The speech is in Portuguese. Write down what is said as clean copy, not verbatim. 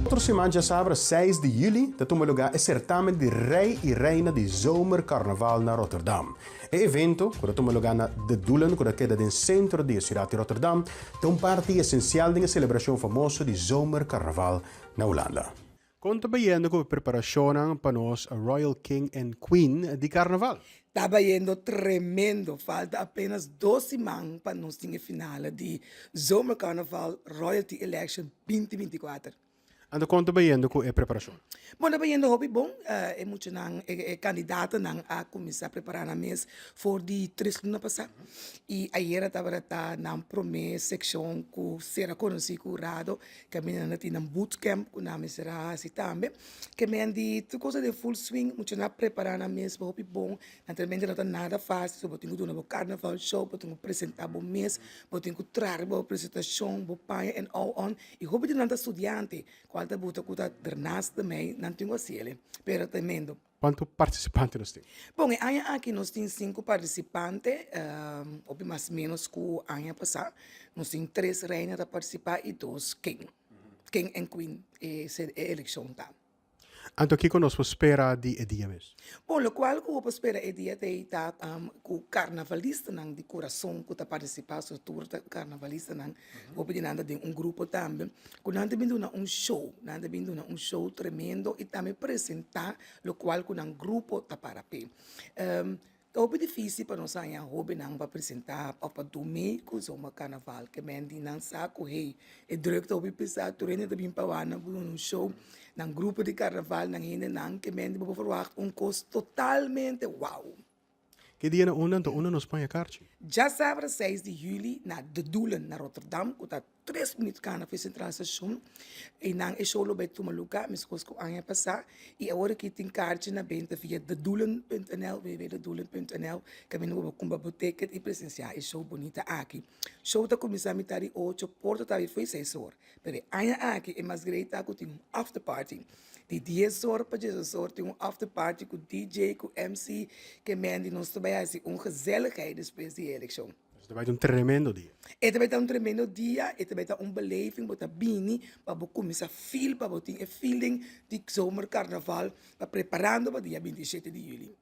Outra semana já sabe, 6 de julho, dat toma lugar é certamen de Rei e Reina de Zomercarnaval na Rotterdam. É evento, que toma lugar na De Doelen, que queda no centro da cidade de Rotterdam, é parte essencial da celebração famosa de Zomercarnaval na Holanda. Conta bem com a preparação para nós, a Royal King and Queen de Carnaval. Estava indo tremendo. Falta apenas 2 semanas para nós ter a final de Zomercarnaval Royalty Election 2024. Ando conta bem com a preparação. Bom, estava indo hobby bom. É muito candidato a começar a preparar a mesa for de 3 lunas passar. E aí estava na primeira secção que será conhecido curado, que a minha tinha um bootcamp, que a minha será assim também. Que a minha de coisa de full swing, muito na preparar a mesa, hobby bom. Naturalmente não está nada fácil, so tenho que fazer um carnaval show, tenho que apresentar o mês, tenho que trazer a apresentação, o pai and all on. E hobby de nada estudante, qual tá buta que está dernaste também, não tenho assim, pero tremendo. Quantos participantes nós temos? Bom, aqui nós temos 5 participantes, ou mais ou menos que o ano passado. Nós temos 3 reinas a participar e 2 king. King and queen, essa é a eleição. Tá? Então, o que nós espera de dia mesmo? Bom, o qual que eu espero é dia de o carnavalista de coração que está participando do tour carnavalista vou pedir nada de grupo também que nós também um show tremendo e também apresentar o qual que grupo está para pé. É difícil para nós para apresentar para domingo o carnaval que mendi não saco hey é druk op pensar turene de bimpawana um show num grupo de carnaval que mendi para verwacht custo totalmente wow. Que dia na nos põe a carte? Já sabe, 6 de julho, na De Doelen, na Rotterdam, que está 3 minutos na Centraal Station. E na show bij Tumaluka, mis coisas que ano passar. E agora que tem carte na venda via dedoelen.nl, www.dedoelen.nl, que vem no com biblioteca e presenciar. E show bonita aqui. Show está começando a estar 8, porta está foi 6 horas. Mas aqui é mais grande que tem um after party. De 10 horas para 16 horas tem um after party com DJ, com MC, que mendi nós também assim gezelligheid depois da eleição. Dus vai um tremendo dia. E também está tremendo dia, e também está beleving, para bini, para começar a feel, para ter a feeling de zomercarnaval, para preparando para o dia 27 de julho.